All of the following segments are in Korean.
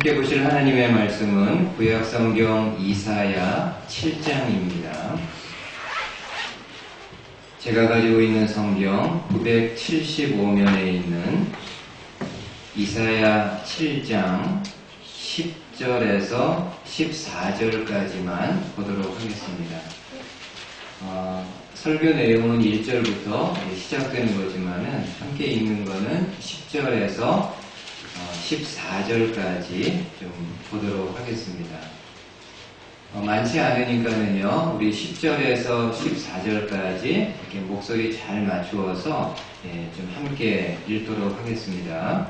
함께 보실 하나님의 말씀은 구약성경 이사야 7장입니다. 제가 가지고 있는 성경 975면에 있는 이사야 7장 10절에서 14절까지만 보도록 하겠습니다. 설교 내용은 1절부터 시작되는 거지만은 함께 읽는 거는 10절에서 14절까지 좀 보도록 하겠습니다. 많지 않으니까는요, 우리 10절에서 14절까지 이렇게 목소리 잘 맞추어서 좀 함께 읽도록 하겠습니다.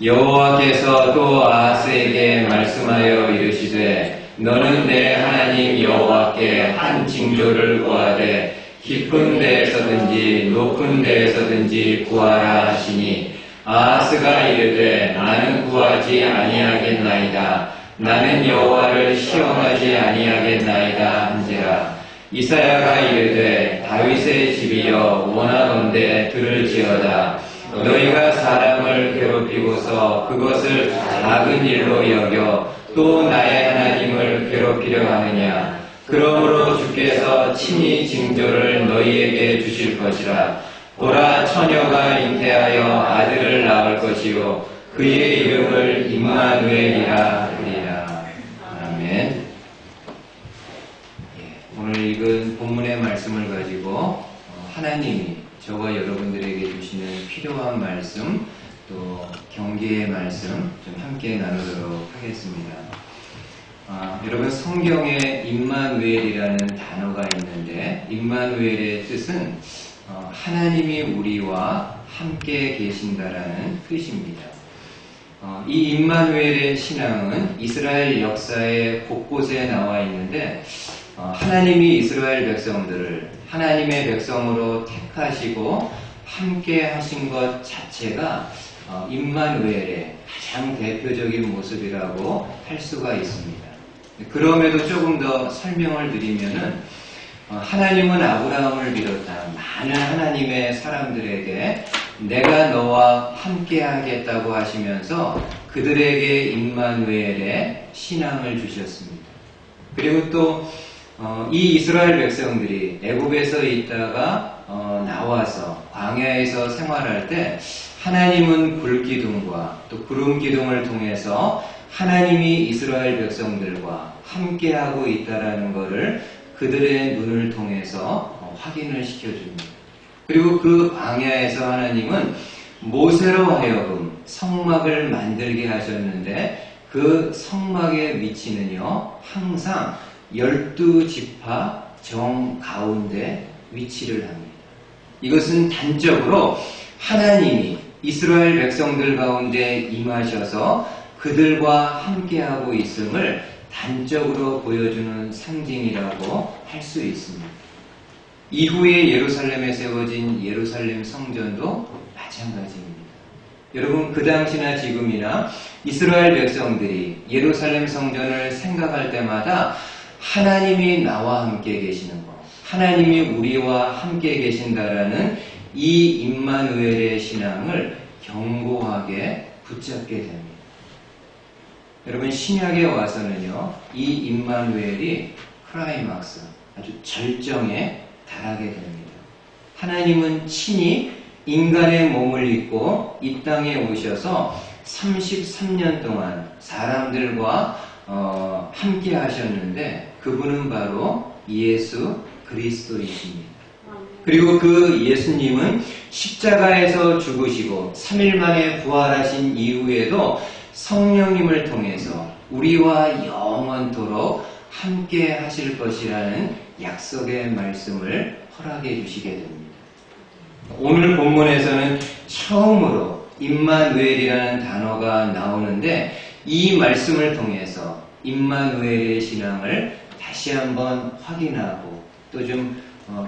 여호와께서 또 아하스에게 말씀하여 이르시되 너는 내 하나님 여호와께 한 징조를 구하되 깊은 데에서든지 높은 데에서든지 구하라 하시니 아하스가 이르되 나는 구하지 아니하겠나이다. 나는 여호와를 시험하지 아니하겠나이다 한지라. 이사야가 이르되 다윗의 집이여 원하건대 들을지어다. 너희가 사람을 괴롭히고서 그것을 작은 일로 여겨 또 나의 하나님을 괴롭히려 하느냐. 그러므로 주께서 친히 징조를 너희에게 주실 것이라. 보라, 처녀가 잉태하여 아들을 낳을 것이요 그의 이름을 임마누엘이라 하리라. 아멘. 오늘 읽은 본문의 말씀을 가지고 하나님이 저와 여러분들에게 주시는 필요한 말씀, 또 경계의 말씀 좀 함께 나누도록 하겠습니다. 여러분, 성경에 임마누엘이라는 단어가 있는데 임마누엘의 뜻은 하나님이 우리와 함께 계신다라는 뜻입니다. 이 임마누엘의 신앙은 이스라엘 역사의 곳곳에 나와 있는데 하나님이 이스라엘 백성들을 하나님의 백성으로 택하시고 함께 하신 것 자체가 임마누엘의 가장 대표적인 모습이라고 할 수가 있습니다. 그럼에도 조금 더 설명을 드리면은 하나님은 아브라함을 비롯한 많은 하나님의 사람들에게 내가 너와 함께 하겠다고 하시면서 그들에게 임마누엘의 신앙을 주셨습니다. 그리고 또 이 이스라엘 백성들이 애굽에서 있다가 나와서 광야에서 생활할 때 하나님은 불기둥과 또 구름기둥을 통해서 하나님이 이스라엘 백성들과 함께하고 있다라는 것을 그들의 눈을 통해서 확인을 시켜줍니다. 그리고 그 광야에서 하나님은 모세로 하여금 성막을 만들게 하셨는데 그 성막의 위치는요 항상 12지파 정 가운데 위치를 합니다. 이것은 단적으로 하나님이 이스라엘 백성들 가운데 임하셔서 그들과 함께하고 있음을 단적으로 보여주는 상징이라고 할 수 있습니다. 이후에 예루살렘에 세워진 예루살렘 성전도 마찬가지입니다. 여러분, 그 당시나 지금이나 이스라엘 백성들이 예루살렘 성전을 생각할 때마다 하나님이 나와 함께 계시는 것, 하나님이 우리와 함께 계신다라는 이 임마누엘의 신앙을 견고하게 붙잡게 됩니다. 여러분, 신약에 와서는요, 이 임마누엘이 클라이막스, 아주 절정에 달하게 됩니다. 하나님은 친히 인간의 몸을 입고 이 땅에 오셔서 33년 동안 사람들과 함께 하셨는데 그분은 바로 예수 그리스도이십니다. 그리고 그 예수님은 십자가에서 죽으시고 3일 만에 부활하신 이후에도 성령님을 통해서 우리와 영원토록 함께 하실 것이라는 약속의 말씀을 허락해 주시게 됩니다. 오늘 본문에서는 처음으로 임마누엘이라는 단어가 나오는데 이 말씀을 통해서 임마누엘의 신앙을 다시 한번 확인하고 또 좀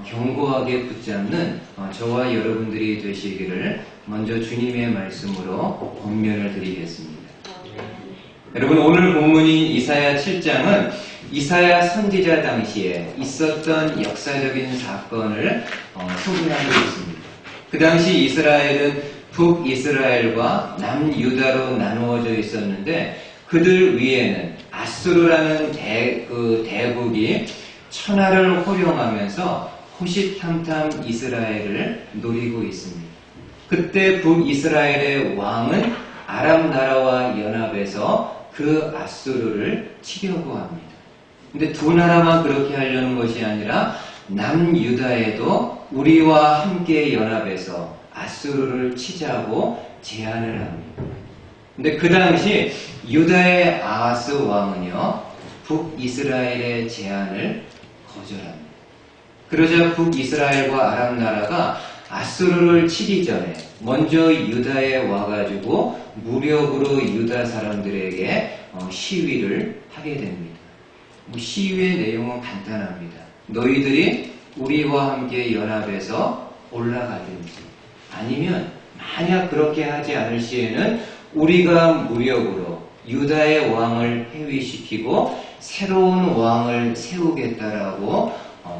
견고하게 붙잡는 저와 여러분들이 되시기를 먼저 주님의 말씀으로 권면을 드리겠습니다. 여러분, 오늘 본문인 이사야 7장은 이사야 선지자 당시에 있었던 역사적인 사건을 소개하고 있습니다. 그 당시 이스라엘은 북이스라엘과 남유다로 나누어져 있었는데 그들 위에는 아수르라는 대국이 천하를 호령하면서 호시탐탐 이스라엘을 노리고 있습니다. 그때 북이스라엘의 왕은 아람 나라와 연합해서 그 아수르를 치려고 합니다. 근데 두 나라만 그렇게 하려는 것이 아니라 남유다에도 우리와 함께 연합해서 아수르를 치자고 제안을 합니다. 근데 그 당시 유다의 아하스 왕은요, 북이스라엘의 제안을 거절합니다. 그러자 북이스라엘과 아람 나라가 아수르를 치기 전에 먼저 유다에 와가지고 무력으로 유다 사람들에게 시위를 하게 됩니다. 시위의 내용은 간단합니다. 너희들이 우리와 함께 연합해서 올라가든지, 아니면 만약 그렇게 하지 않을 시에는 우리가 무력으로 유다의 왕을 해위시키고 새로운 왕을 세우겠다라고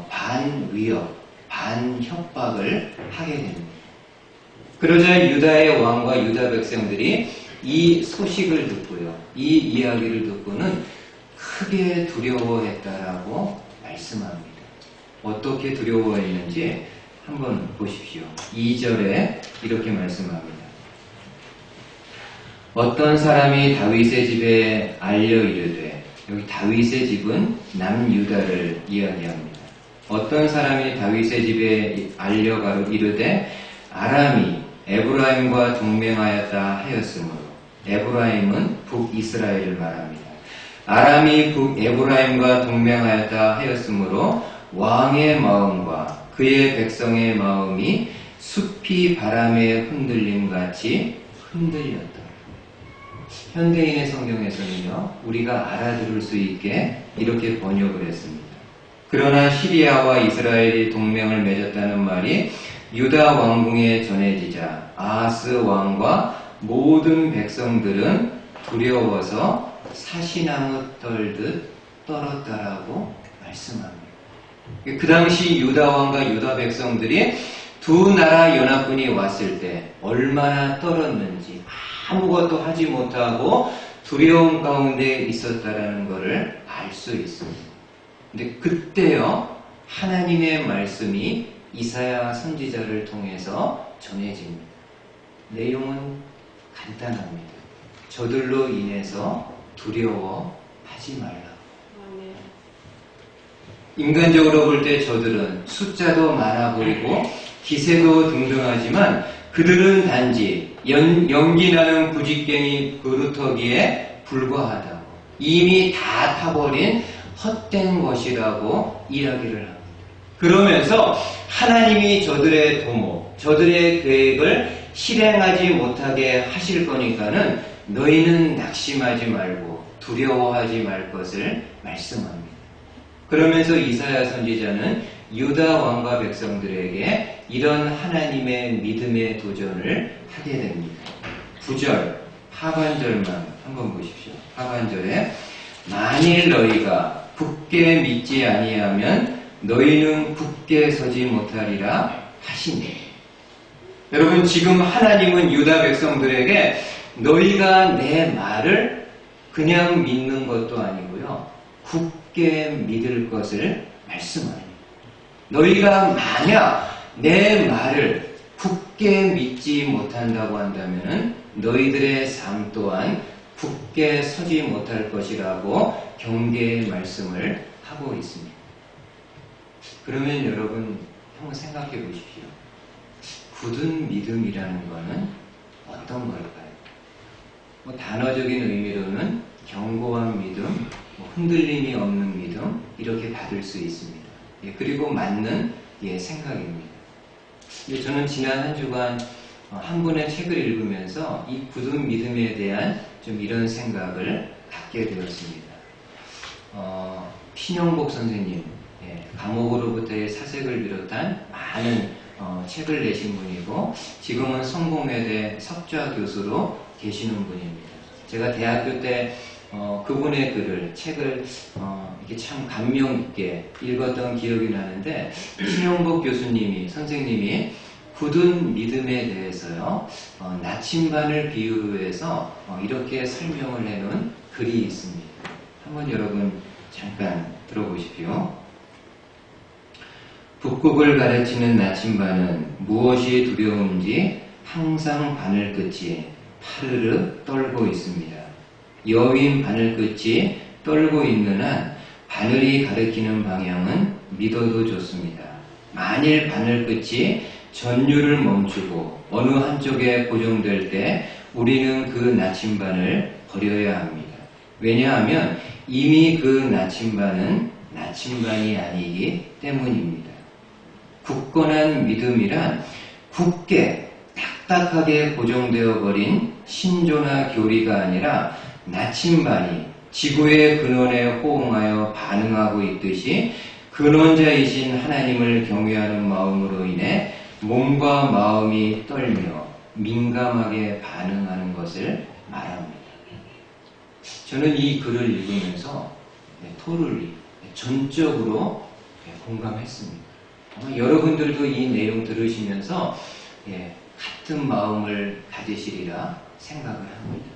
반위협, 반협박을 하게 됩니다. 그러자 유다의 왕과 유다 백성들이 이 소식을 듣고요, 이 이야기를 듣고는 크게 두려워했다라고 말씀합니다. 어떻게 두려워했는지 한번 보십시오. 2절에 이렇게 말씀합니다. 어떤 사람이 다윗의 집에 알려 이르되, 여기 다윗의 집은 남유다를 이야기합니다. 어떤 사람이 다윗의 집에 알려가로 이르되 아람이 에브라임과 동맹하였다 하였으므로, 에브라임은 북이스라엘을 말합니다. 아람이 북에브라임과 동맹하였다 하였으므로 왕의 마음과 그의 백성의 마음이 숲이 바람에 흔들림같이 흔들렸다. 현대인의 성경에서는요, 우리가 알아들을 수 있게 이렇게 번역을 했습니다. 그러나 시리아와 이스라엘이 동맹을 맺었다는 말이 유다 왕궁에 전해지자 아하스 왕과 모든 백성들은 두려워서 사시나무 떨듯 떨었다라고 말씀합니다. 그 당시 유다 왕과 유다 백성들이 두 나라 연합군이 왔을 때 얼마나 떨었는지, 아무것도 하지 못하고 두려움 가운데 있었다라는 것을 알 수 있습니다. 근데 그때요, 하나님의 말씀이 이사야 선지자를 통해서 전해집니다. 내용은 간단합니다. 저들로 인해서 두려워하지 말라. 인간적으로 볼 때 저들은 숫자도 많아 보이고 기세도 등등하지만 그들은 단지 연기나는 부직갱이 그루터기에 불과하다고, 이미 다 타버린 헛된 것이라고 이야기를 합니다. 그러면서 하나님이 저들의 도모, 저들의 계획을 실행하지 못하게 하실 거니까는 너희는 낙심하지 말고 두려워하지 말 것을 말씀합니다. 그러면서 이사야 선지자는 유다 왕과 백성들에게 이런 하나님의 믿음의 도전을 하게 됩니다. 9절 하반절만 한번 보십시오. 하반절에 만일 너희가 굳게 믿지 아니하면 너희는 굳게 서지 못하리라 하시니. 여러분, 지금 하나님은 유다 백성들에게 너희가 내 말을 그냥 믿는 것도 아니고요, 굳게 믿을 것을 말씀합니다. 너희가 만약 내 말을 굳게 믿지 못한다고 한다면 너희들의 삶 또한 굳게 서지 못할 것이라고 경계의 말씀을 하고 있습니다. 그러면 여러분, 한번 생각해 보십시오. 굳은 믿음이라는 것은 어떤 걸까요? 단어적인 의미로는 견고한 믿음, 흔들림이 없는 믿음, 이렇게 받을 수 있습니다. 그리고 맞는 생각입니다. 저는 지난 한 주간 한 분의 책을 읽으면서 이 굳은 믿음에 대한 좀 이런 생각을 갖게 되었습니다. 신영복 선생님, 감옥으로부터의 사색을 비롯한 많은 책을 내신 분이고 지금은 성공회대 석좌 교수로 계시는 분입니다. 제가 대학교 때 그분의 글을, 책을 이렇게 참 감명 있게 읽었던 기억이 나는데, 신영복 교수님이, 선생님이 굳은 믿음에 대해서요, 나침반을 비유로 해서 이렇게 설명을 해놓은 글이 있습니다. 한번 여러분 잠깐 들어보십시오. 북극을 가르치는 나침반은 무엇이 두려운지 항상 바늘끝이 파르르 떨고 있습니다. 여윈 바늘끝이 떨고 있는 한 바늘이 가리키는 방향은 믿어도 좋습니다. 만일 바늘끝이 전류를 멈추고 어느 한쪽에 고정될 때 우리는 그 나침반을 버려야 합니다. 왜냐하면 이미 그 나침반은 나침반이 아니기 때문입니다. 굳건한 믿음이란 굳게 딱딱하게 고정되어 버린 신조나 교리가 아니라 나침반이 지구의 근원에 호응하여 반응하고 있듯이 근원자이신 하나님을 경외하는 마음으로 인해 몸과 마음이 떨며 민감하게 반응하는 것을 말합니다. 저는 이 글을 읽으면서 토를리 전적으로 공감했습니다. 여러분들도 이 내용 들으시면서 같은 마음을 가지시리라 생각을 합니다.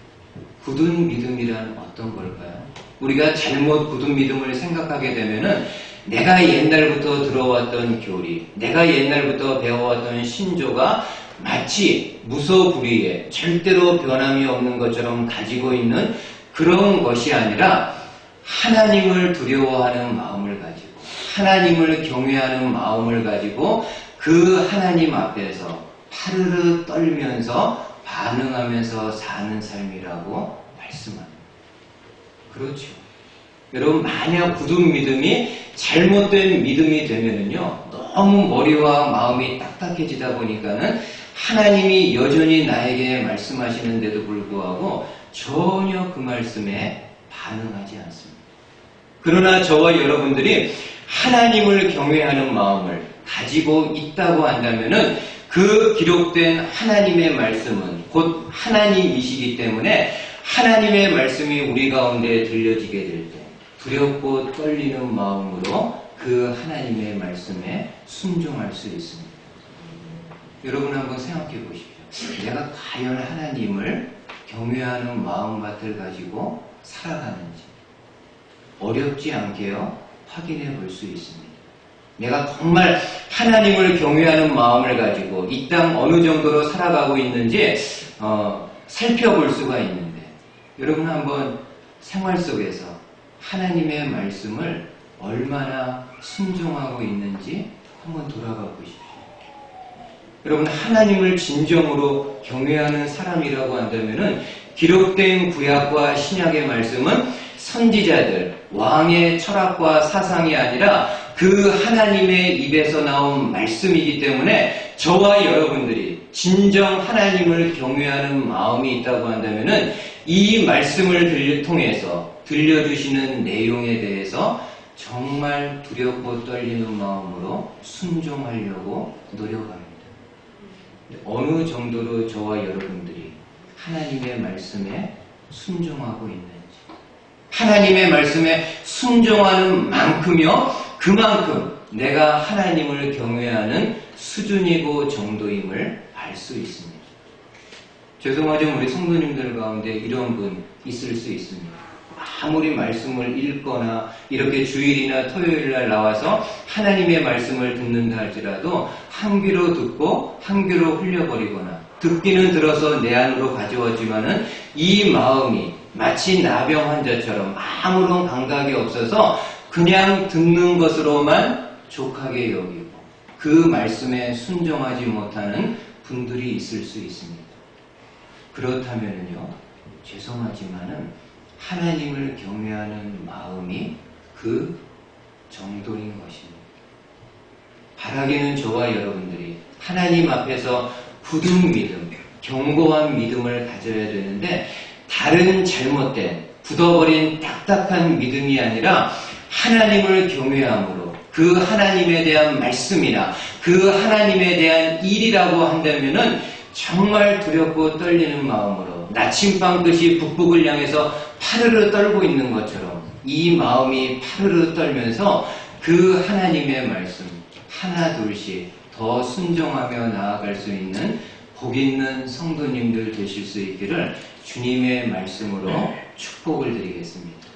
굳은 믿음이란 어떤 걸까요? 우리가 잘못 굳은 믿음을 생각하게 되면은 내가 옛날부터 들어왔던 교리, 내가 옛날부터 배워왔던 신조가 마치 무소불위에 절대로 변함이 없는 것처럼 가지고 있는 그런 것이 아니라 하나님을 두려워하는 마음을 가지고 하나님을 경외하는 마음을 가지고 그 하나님 앞에서 파르르 떨면서 반응하면서 사는 삶이라고 말씀합니다. 그렇죠. 여러분, 만약 굳은 믿음이 잘못된 믿음이 되면은요, 너무 머리와 마음이 딱딱해지다 보니까는 하나님이 여전히 나에게 말씀하시는데도 불구하고 전혀 그 말씀에 반응하지 않습니다. 그러나 저와 여러분들이 하나님을 경외하는 마음을 가지고 있다고 한다면은 그 기록된 하나님의 말씀은 곧 하나님이시기 때문에 하나님의 말씀이 우리 가운데 들려지게 될 때 두렵고 떨리는 마음으로 그 하나님의 말씀에 순종할 수 있습니다. 여러분 한번 생각해 보십시오. 내가 과연 하나님을 경외하는 마음밭을 가지고 살아가는지 어렵지 않게요 확인해 볼 수 있습니다. 내가 정말 하나님을 경외하는 마음을 가지고 이 땅 어느 정도로 살아가고 있는지 살펴볼 수가 있는데 여러분 한번 생활 속에서 하나님의 말씀을 얼마나 순종하고 있는지 한번 돌아가 보십시오. 여러분 하나님을 진정으로 경외하는 사람이라고 한다면은 기록된 구약과 신약의 말씀은 선지자들, 왕의 철학과 사상이 아니라 그 하나님의 입에서 나온 말씀이기 때문에 저와 여러분들이 진정 하나님을 경외하는 마음이 있다고 한다면은 이 말씀을 통해서 들려주시는 내용에 대해서 정말 두렵고 떨리는 마음으로 순종하려고 노력합니다. 어느 정도로 저와 여러분들이 하나님의 말씀에 순종하고 있는지, 하나님의 말씀에 순종하는 만큼요 그만큼 내가 하나님을 경외하는 수준이고 정도임을 알 수 있습니다. 죄송하지만 우리 성도님들 가운데 이런 분 있을 수 있습니다. 아무리 말씀을 읽거나 이렇게 주일이나 토요일날 나와서 하나님의 말씀을 듣는다 할지라도 한 귀로 듣고 한 귀로 흘려버리거나 듣기는 들어서 내 안으로 가져왔지만은 이 마음이 마치 나병 환자처럼 아무런 감각이 없어서 그냥 듣는 것으로만 족하게 여기고 그 말씀에 순종하지 못하는 분들이 있을 수 있습니다. 그렇다면요, 죄송하지만은 하나님을 경외하는 마음이 그 정도인 것입니다. 바라기는 저와 여러분들이 하나님 앞에서 굳은 믿음, 견고한 믿음을 가져야 되는데 다른 잘못된, 굳어버린 딱딱한 믿음이 아니라 하나님을 경외함으로 그 하나님에 대한 말씀이나 그 하나님에 대한 일이라고 한다면은 정말 두렵고 떨리는 마음으로 나침반 끝이 북극을 향해서 파르르 떨고 있는 것처럼 이 마음이 파르르 떨면서 그 하나님의 말씀 하나 둘씩 더 순종하며 나아갈 수 있는 복 있는 성도님들 되실 수 있기를 주님의 말씀으로 축복을 드리겠습니다.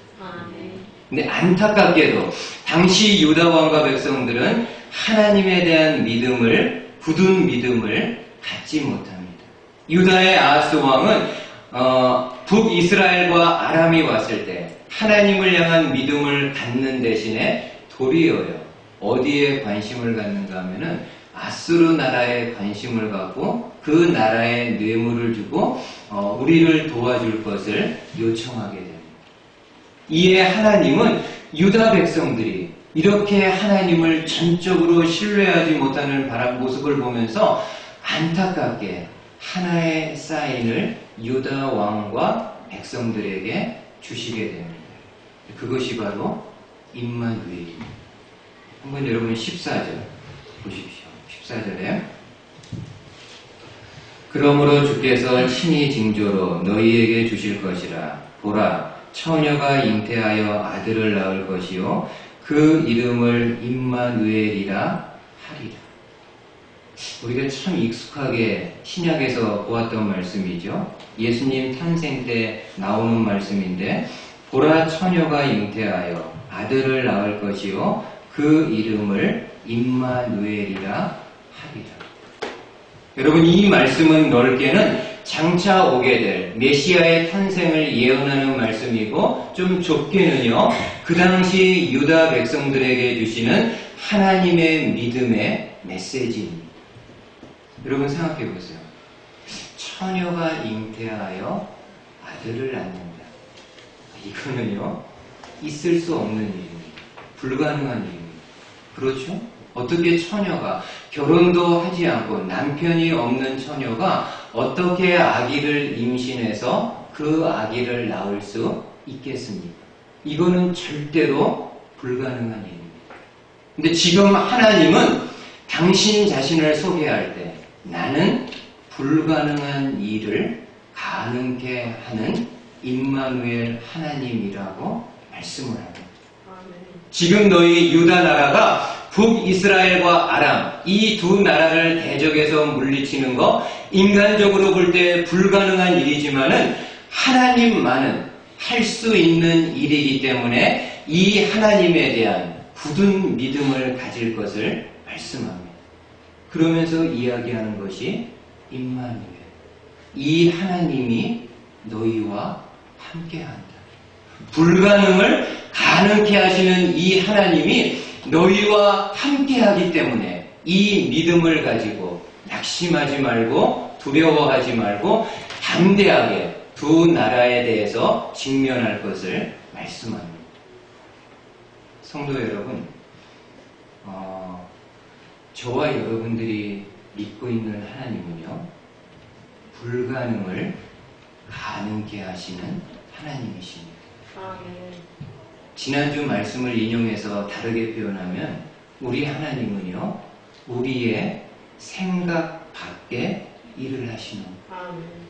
근데 안타깝게도 당시 유다 왕과 백성들은 하나님에 대한 믿음을, 굳은 믿음을 갖지 못합니다. 유다의 아하스 왕은 북이스라엘과 아람이 왔을 때 하나님을 향한 믿음을 갖는 대신에 도리어요. 어디에 관심을 갖는가 하면은 아수르 나라에 관심을 갖고 그 나라에 뇌물을 주고 우리를 도와줄 것을 요청하게 됩니다. 이에 하나님은 유다 백성들이 이렇게 하나님을 전적으로 신뢰하지 못하는 모습을 보면서 안타깝게 하나의 사인을 유다 왕과 백성들에게 주시게 됩니다. 그것이 바로 임마누엘입니다. 한번 여러분 14절 보십시오. 14절에 그러므로 주께서 친히 징조로 너희에게 주실 것이라. 보라, 처녀가 잉태하여 아들을 낳을 것이요 그 이름을 임마누엘이라 하리라. 우리가 참 익숙하게 신약에서 보았던 말씀이죠. 예수님 탄생 때 나오는 말씀인데 보라, 처녀가 잉태하여 아들을 낳을 것이요 그 이름을 임마누엘이라 하리라. 여러분, 이 말씀은 넓게는 장차 오게 될 메시아의 탄생을 예언하는 말씀이고, 좀 좁게는요, 그 당시 유다 백성들에게 주시는 하나님의 믿음의 메시지입니다. 여러분 생각해 보세요. 처녀가 잉태하여 아들을 낳는다. 이거는요, 있을 수 없는 일입니다. 불가능한 일입니다. 그렇죠? 어떻게 처녀가, 결혼도 하지 않고 남편이 없는 처녀가 어떻게 아기를 임신해서 그 아기를 낳을 수 있겠습니까? 이거는 절대로 불가능한 일입니다. 근데 지금 하나님은 당신 자신을 소개할 때 나는 불가능한 일을 가능케 하는 임마누엘 하나님이라고 말씀을 합니다. 지금 너희 유다 나라가 북이스라엘과 아람, 이 두 나라를 대적해서 물리치는 거 인간적으로 볼 때 불가능한 일이지만은 하나님만은 할 수 있는 일이기 때문에 이 하나님에 대한 굳은 믿음을 가질 것을 말씀합니다. 그러면서 이야기하는 것이 임마누엘, 이 하나님이 너희와 함께한다. 불가능을 가능케 하시는 이 하나님이 너희와 함께하기 때문에 이 믿음을 가지고 낙심하지 말고 두려워하지 말고 담대하게 두 나라에 대해서 직면할 것을 말씀합니다. 성도 여러분, 저와 여러분들이 믿고 있는 하나님은요, 불가능을 가능케 하시는 하나님이십니다. 지난주 말씀을 인용해서 다르게 표현하면 우리 하나님은요, 우리의 생각 밖의 일을 하시는,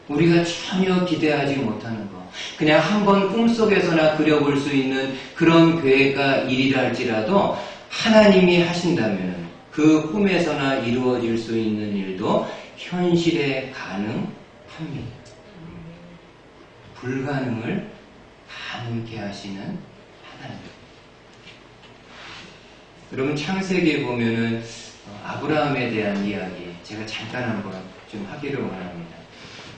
우리가 전혀 기대하지 못하는 것, 그냥 한번 꿈속에서나 그려볼 수 있는 그런 계획과 일이라 할지라도 하나님이 하신다면 그 꿈에서나 이루어질 수 있는 일도 현실에 가능합니다. 불가능을 가능케 하시는 하나님. 여러분, 창세기에 보면은 아브라함에 대한 이야기 제가 잠깐 한번 좀 하기를 원합니다.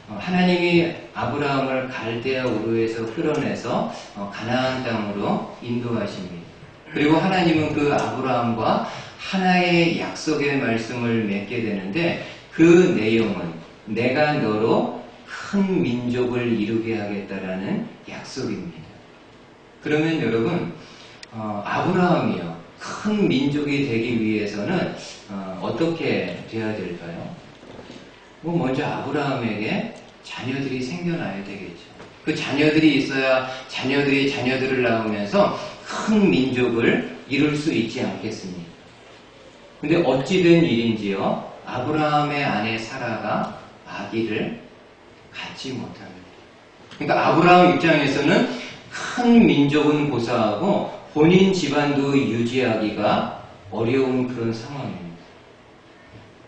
하나님이 아브라함을 갈대아 우르에서 끌어내서 가나안 땅으로 인도하십니다. 그리고 하나님은 그 아브라함과 하나의 약속의 말씀을 맺게 되는데 그 내용은 내가 너로 큰 민족을 이루게 하겠다라는 약속입니다. 그러면 여러분, 아브라함이요, 큰 민족이 되기 위해서는 어떻게 돼야 될까요? 먼저 아브라함에게 자녀들이 생겨나야 되겠죠. 그 자녀들이 있어야 자녀들이 자녀들을 낳으면서 큰 민족을 이룰 수 있지 않겠습니까? 근데 어찌된 일인지요, 아브라함의 아내 사라가 아기를 갖지 못합니다. 그러니까 아브라함 입장에서는 큰 민족은 고사하고 본인 집안도 유지하기가 어려운 그런 상황입니다.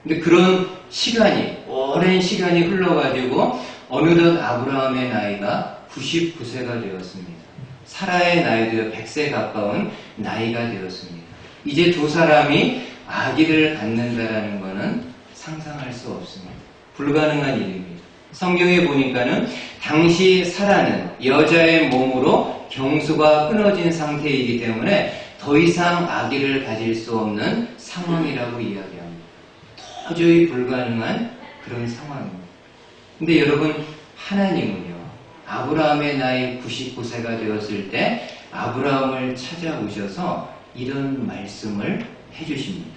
근데 그런 시간이, 오랜 시간이 흘러가지고 어느덧 아브라함의 나이가 99세가 되었습니다. 사라의 나이도 100세 가까운 나이가 되었습니다. 이제 두 사람이 아기를 갖는다라는 것은 상상할 수 없습니다. 불가능한 일입니다. 성경에 보니까는 당시 사라는 여자의 몸으로 경수가 끊어진 상태이기 때문에 더 이상 아기를 가질 수 없는 상황이라고 이야기합니다. 도저히 불가능한 그런 상황입니다. 근데 여러분, 하나님은요, 아브라함의 나이 99세가 되었을 때 아브라함을 찾아오셔서 이런 말씀을 해주십니다.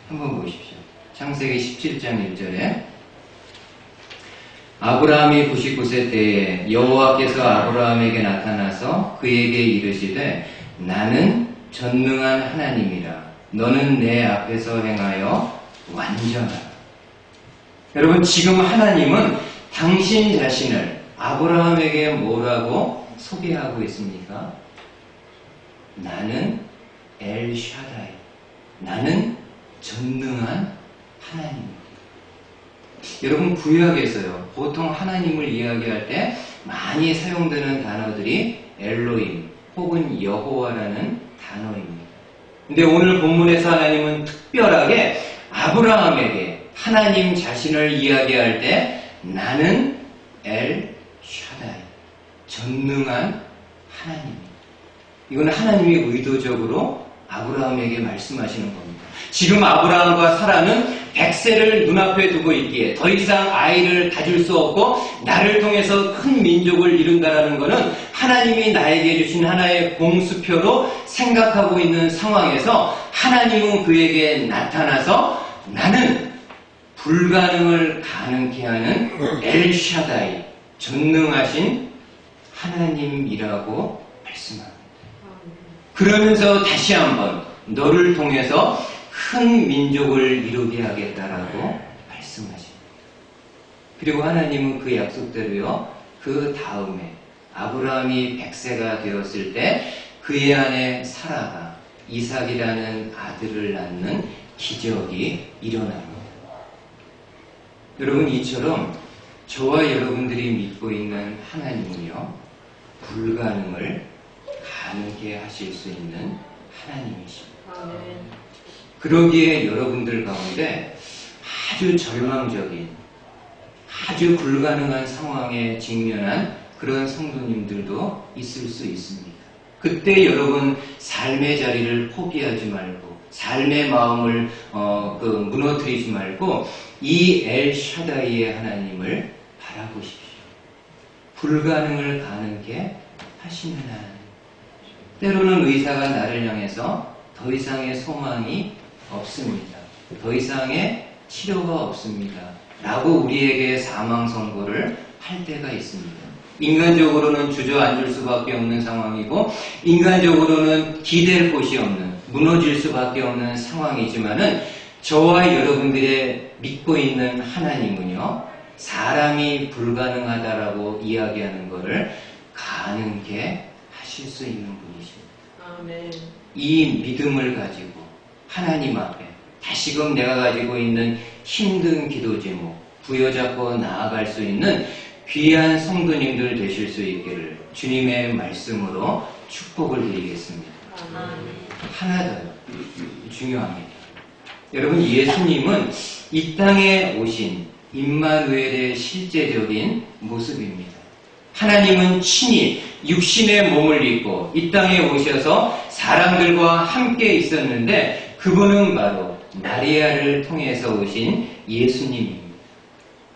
한번 보십시오. 창세기 17장 1절에 아브라함이 99세 때에 여호와께서 아브라함에게 나타나서 그에게 이르시되 나는 전능한 하나님이라 너는 내 앞에서 행하여 완전하라. 여러분, 지금 하나님은 당신 자신을 아브라함에게 뭐라고 소개하고 있습니까? 나는 엘 샤다이, 나는 전능한 하나님입니다. 여러분, 구약에서요, 보통 하나님을 이야기할 때 많이 사용되는 단어들이 엘로임 혹은 여호와라는 단어입니다. 근데 오늘 본문에서 하나님은 특별하게 아브라함에게 하나님 자신을 이야기할 때 나는 엘 샤다이, 전능한 하나님입니다. 이건 하나님이 의도적으로 아브라함에게 말씀하시는 겁니다. 지금 아브라함과 사라는 100세를 눈앞에 두고 있기에 더 이상 아이를 가질 수 없고 나를 통해서 큰 민족을 이룬다는 것은 하나님이 나에게 주신 하나의 공수표로 생각하고 있는 상황에서 하나님은 그에게 나타나서 나는 불가능을 가능케 하는 엘 샤다이, 전능하신 하나님이라고 말씀합니다. 그러면서 다시 한번 너를 통해서 큰 민족을 이루게 하겠다라고 말씀하십니다. 그리고 하나님은 그 약속대로요, 그 다음에 아브라함이 100세가 되었을 때 그의 아내 사라가 이삭이라는 아들을 낳는 기적이 일어납니다. 여러분, 이처럼 저와 여러분들이 믿고 있는 하나님은요, 불가능을 가능케 하실 수 있는 하나님이십니다. 그러기에 여러분들 가운데 아주 절망적인, 아주 불가능한 상황에 직면한 그런 성도님들도 있을 수 있습니다. 그때 여러분 삶의 자리를 포기하지 말고 삶의 마음을 무너뜨리지 말고 이 엘 샤다이의 하나님을 바라보십시오. 불가능을 가능케 하시는 하나님. 때로는 의사가 나를 향해서 더 이상의 소망이 없습니다. 더 이상의 치료가 없습니다. 라고 우리에게 사망 선고를 할 때가 있습니다. 인간적으로는 주저앉을 수밖에 없는 상황이고 인간적으로는 기댈 곳이 없는, 무너질 수밖에 없는 상황이지만은 저와 여러분들의 믿고 있는 하나님은요, 사람이 불가능하다라고 이야기하는 것을 가능케 하실 수 있는 분이십니다. 아멘. 이 믿음을 가지고 하나님 앞에 다시금 내가 가지고 있는 힘든 기도 제목 부여잡고 나아갈 수 있는 귀한 성도님들 되실 수 있기를 주님의 말씀으로 축복을 드리겠습니다. 하나 더요. 중요합니다. 여러분, 예수님은 이 땅에 오신 임마누엘의 실제적인 모습입니다. 하나님은 친히 육신의 몸을 입고 이 땅에 오셔서 사람들과 함께 있었는데 그분은 바로 마리아를 통해서 오신 예수님입니다.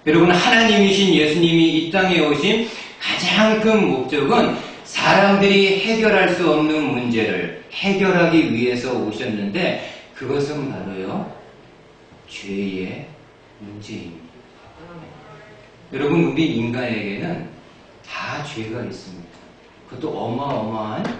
여러분, 하나님이신 예수님이 이 땅에 오신 가장 큰 목적은 사람들이 해결할 수 없는 문제를 해결하기 위해서 오셨는데 그것은 바로요, 죄의 문제입니다. 여러분, 우리 인간에게는 다 죄가 있습니다. 그것도 어마어마한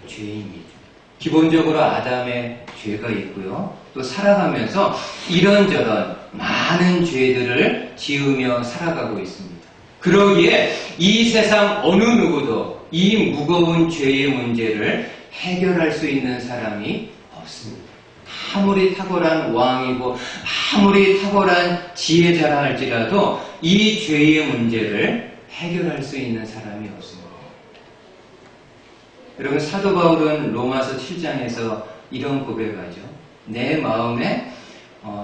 죄입니다. 기본적으로 아담의 죄가 있고요. 또 살아가면서 이런저런 많은 죄들을 지으며 살아가고 있습니다. 그러기에 이 세상 어느 누구도 이 무거운 죄의 문제를 해결할 수 있는 사람이 없습니다. 아무리 탁월한 왕이고 아무리 탁월한 지혜자라 할지라도 이 죄의 문제를 해결할 수 있는 사람이 없습니다. 여러분, 사도 바울은 로마서 7장에서 이런 고백하죠. 내 마음에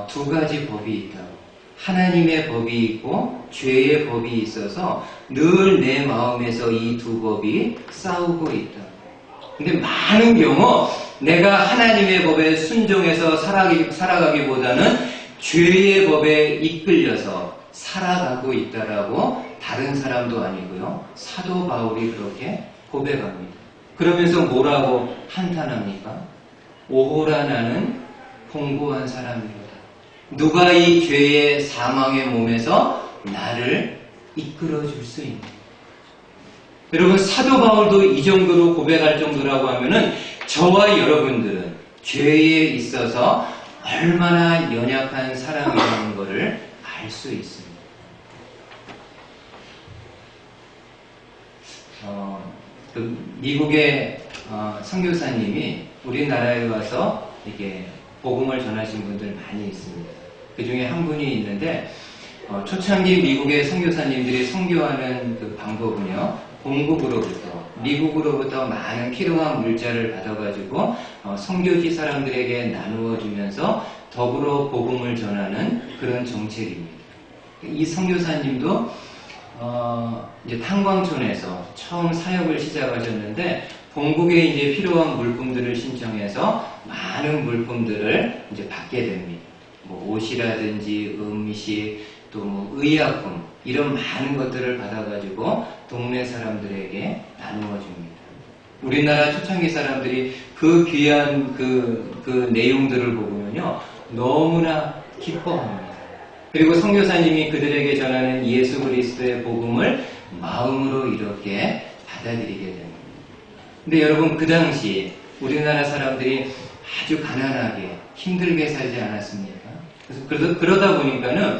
두 가지 법이 있다고. 하나님의 법이 있고 죄의 법이 있어서 늘 내 마음에서 이 두 법이 싸우고 있다. 근데 많은 경우 내가 하나님의 법에 순종해서 살아가기보다는 죄의 법에 이끌려서 살아가고 있다라고 다른 사람도 아니고요. 사도 바울이 그렇게 고백합니다. 그러면서 뭐라고 한탄합니까? 오호라 나는 공고한 사람이로다. 누가 이 죄의 사망의 몸에서 나를 이끌어줄 수 있는. 여러분, 사도 바울도 이 정도로 고백할 정도라고 하면은 저와 여러분들은 죄에 있어서 얼마나 연약한 사람이라는 것을 알 수 있습니다. 미국의 선교사님이 우리나라에 와서 이렇게 복음을 전하신 분들 많이 있습니다. 그 중에 한 분이 있는데 초창기 미국의 선교사님들이 선교하는 그 방법은요, 미국으로부터 많은 필요한 물자를 받아가지고 선교지 사람들에게 나누어 주면서 더불어 복음을 전하는 그런 정책입니다. 이 선교사님도 이제 탄광촌에서 처음 사역을 시작하셨는데 본국에 이제 필요한 물품들을 신청해서 많은 물품들을 이제 받게 됩니다. 뭐 옷이라든지 음식, 또 뭐 의약품, 이런 많은 것들을 받아가지고 동네 사람들에게 나누어 줍니다. 우리나라 초창기 사람들이 그 귀한 그 내용들을 보고는요, 너무나 기뻐합니다. 그리고 선교사님이 그들에게 전하는 예수 그리스도의 복음을 마음으로 이렇게 받아들이게 됩니다. 근데 여러분, 그 당시 우리나라 사람들이 아주 가난하게 힘들게 살지 않았습니까? 그래서 그러다 보니까는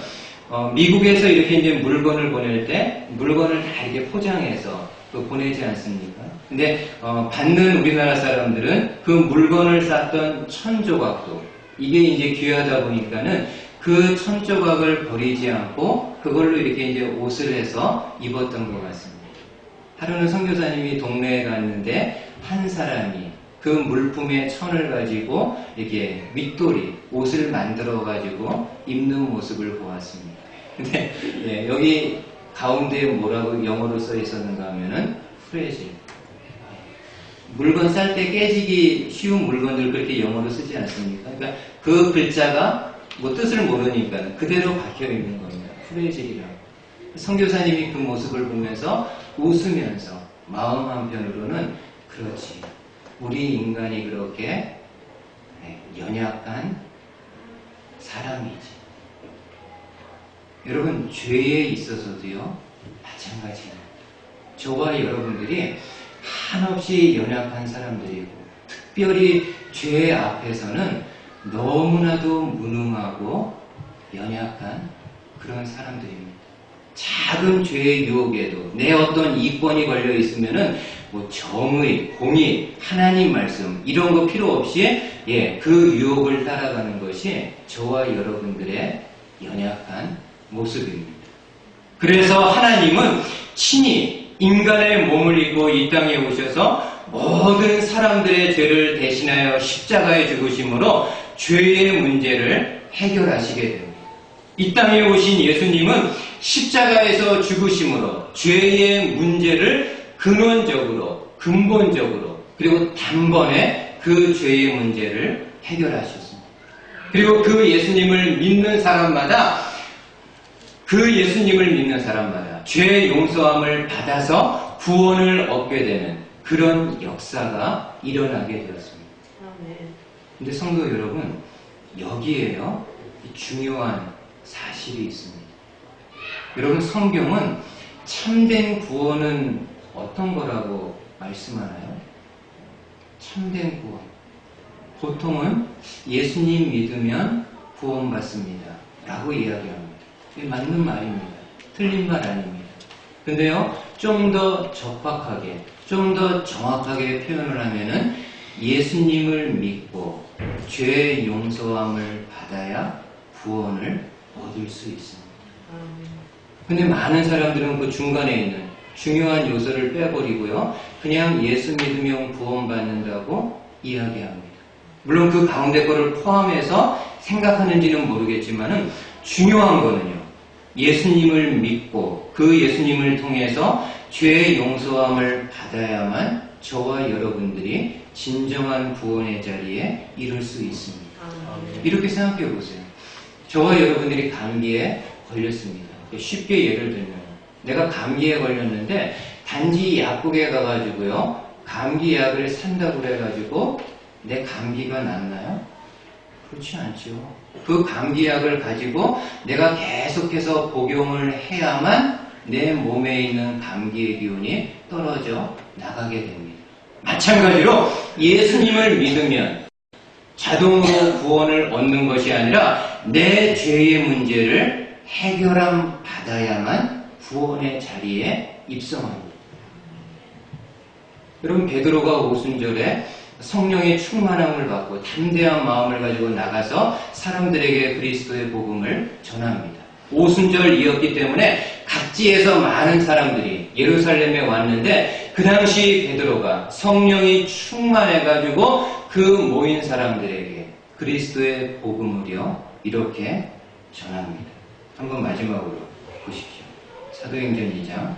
미국에서 이렇게 이제 물건을 보낼 때 물건을 다 이렇게 포장해서 보내지 않습니까? 근데 받는 우리나라 사람들은 그 물건을 쌌던 천조각도 이게 이제 귀하다 보니까는 그 천조각을 버리지 않고 그걸로 이렇게 이제 옷을 해서 입었던 것 같습니다. 하루는 선교사님이 동네에 갔는데 한 사람이 그 물품의 천을 가지고 이렇게 윗돌이 옷을 만들어 가지고 입는 모습을 보았습니다. 근데 예, 여기 가운데에 뭐라고 영어로 써 있었는가 하면은 프레질. 물건 쌀 때 깨지기 쉬운 물건들 그렇게 영어로 쓰지 않습니까? 그러니까 그 글자가 뭐 뜻을 모르니까 그대로 박혀 있는 겁니다. 프레질이라고. 선교사님이 그 모습을 보면서 웃으면서 마음 한편으로는 그렇지. 우리 인간이 그렇게 연약한 사람이지. 여러분, 죄에 있어서도요, 마찬가지입니다. 저와 여러분들이 한없이 연약한 사람들이고, 특별히 죄 앞에서는 너무나도 무능하고 연약한 그런 사람들입니다. 작은 죄의 유혹에도 내 어떤 이권이 걸려 있으면은 뭐 정의, 공의, 하나님 말씀 이런 거 필요 없이 그 유혹을 따라가는 것이 저와 여러분들의 연약한 모습입니다. 그래서 하나님은 친히 인간의 몸을 입고 이 땅에 오셔서 모든 사람들의 죄를 대신하여 십자가에 죽으심으로 죄의 문제를 해결하시게 됩니다. 이 땅에 오신 예수님은 십자가에서 죽으심으로 죄의 문제를 근본적으로 그리고 단번에 그 죄의 문제를 해결하셨습니다. 그리고 그 예수님을 믿는 사람마다 죄 용서함을 받아서 구원을 얻게 되는 그런 역사가 일어나게 되었습니다. 근데 성도 여러분, 여기에요 중요한 사실이 있습니다. 여러분, 성경은 참된 구원은 어떤 거라고 말씀하나요? 참된 구원. 보통은 예수님 믿으면 구원받습니다 라고 이야기합니다. 이게 맞는 말입니다. 틀린 말 아닙니다. 근데요, 좀 더 적박하게, 좀 더 정확하게 표현을 하면은 예수님을 믿고 죄의 용서함을 받아야 구원을 얻을 수 있습니다. 근데 많은 사람들은 그 중간에 있는 중요한 요소를 빼버리고요. 그냥 예수 믿으면 구원받는다고 이야기합니다. 물론 그 가운데 거를 포함해서 생각하는지는 모르겠지만은 중요한 거는요. 예수님을 믿고 그 예수님을 통해서 죄의 용서함을 받아야만 저와 여러분들이 진정한 구원의 자리에 이룰 수 있습니다. 이렇게 생각해 보세요. 저와 여러분들이 감기에 걸렸습니다. 쉽게 예를 들면 내가 감기에 걸렸는데 단지 약국에 가가지고요. 감기약을 산다고 그래가지고 내 감기가 낫나요? 그렇지 않죠. 그 감기약을 가지고 내가 계속해서 복용을 해야만 내 몸에 있는 감기의 기운이 떨어져 나가게 됩니다. 마찬가지로 예수님을 믿으면 자동으로 구원을 얻는 것이 아니라 내 죄의 문제를 해결함 받아야만 구원의 자리에 입성합니다. 여러분 베드로가 오순절에 성령의 충만함을 받고 담대한 마음을 가지고 나가서 사람들에게 그리스도의 복음을 전합니다. 오순절이었기 때문에 각지에서 많은 사람들이 예루살렘에 왔는데 그 당시 베드로가 성령이 충만해가지고 그 모인 사람들에게 그리스도의 복음을요 이렇게 전합니다. 한번 마지막으로 보십시오. 사도행전 2장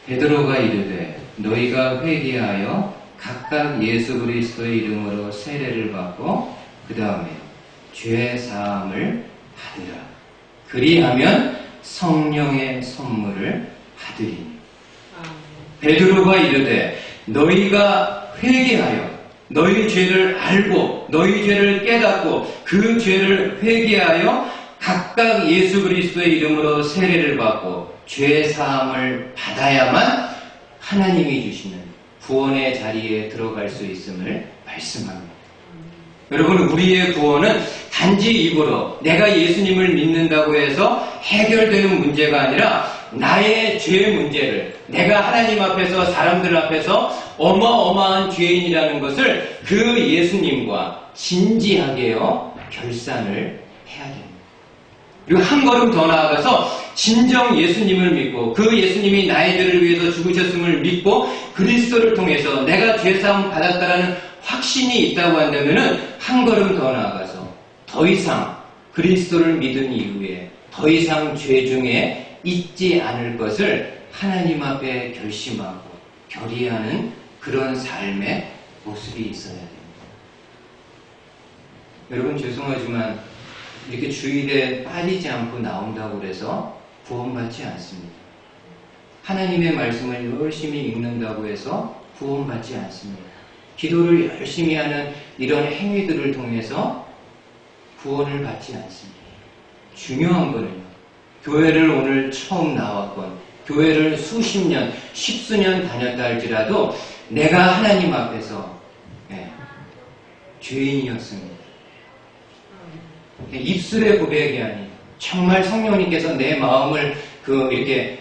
베드로가 이르되 너희가 회개하여 각각 예수 그리스도의 이름으로 세례를 받고 그 다음에 죄 사함을 받으라. 그리하면 성령의 선물을 받으리니. 베드로가 이르되 너희가 회개하여 너희 죄를 알고 너희 죄를 깨닫고 그 죄를 회개하여 각각 예수 그리스도의 이름으로 세례를 받고 죄 사함을 받아야만 하나님이 주시는 구원의 자리에 들어갈 수 있음을 말씀합니다. 여러분 우리의 구원은 단지 입으로 내가 예수님을 믿는다고 해서 해결되는 문제가 아니라 나의 죄 문제를 내가 하나님 앞에서 사람들 앞에서 어마어마한 죄인이라는 것을 그 예수님과 진지하게요 결산을 해야 됩니다. 그리고 한 걸음 더 나아가서 진정 예수님을 믿고 그 예수님이 나의 죄를 위해서 죽으셨음을 믿고 그리스도를 통해서 내가 죄사함 받았다라는 확신이 있다고 한다면은 한 걸음 더 나아가서 더 이상 그리스도를 믿은 이후에 더 이상 죄 중에 있지 않을 것을 하나님 앞에 결심하고 결의하는 그런 삶의 모습이 있어야 됩니다. 여러분 죄송하지만 이렇게 주일에 빠지지 않고 나온다고 해서 구원받지 않습니다. 하나님의 말씀을 열심히 읽는다고 해서 구원받지 않습니다. 기도를 열심히 하는 이런 행위들을 통해서 구원을 받지 않습니다. 중요한 거는요. 교회를 오늘 처음 나왔건 교회를 수십 년, 십수년 다녔다 할지라도 내가 하나님 앞에서 죄인이었습니다. 입술의 고백이 아닌 정말 성령님께서 내 마음을 이렇게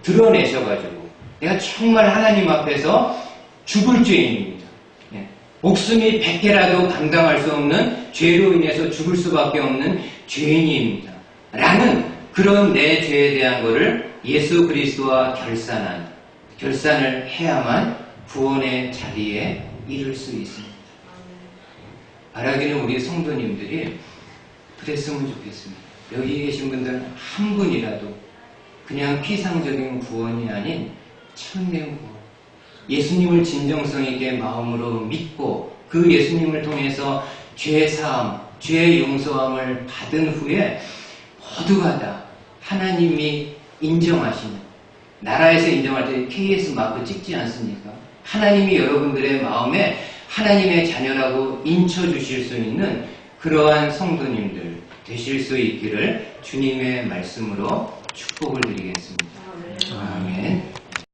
드러내셔가지고 내가 정말 하나님 앞에서 죽을 죄인입니다. 목숨이 100개라도 감당할 수 없는 죄로 인해서 죽을 수밖에 없는 죄인입니다. 라는 그런 내 죄에 대한 것을 예수 그리스도와 결산을 해야만 구원의 자리에 이룰 수 있습니다. 바라기는 우리 성도님들이 그랬으면 좋겠습니다. 여기 계신 분들 한 분이라도 그냥 피상적인 구원이 아닌 참된 구원, 예수님을 진정성 있게 마음으로 믿고 그 예수님을 통해서 죄 사함, 죄 용서함을 받은 후에 모두가 다 하나님이 인정하시는, 나라에서 인정할 때 KS 마크 찍지 않습니까? 하나님이 여러분들의 마음에 하나님의 자녀라고 인쳐주실 수 있는 그러한 성도님들 되실 수 있기를 주님의 말씀으로 축복을 드리겠습니다. 아멘.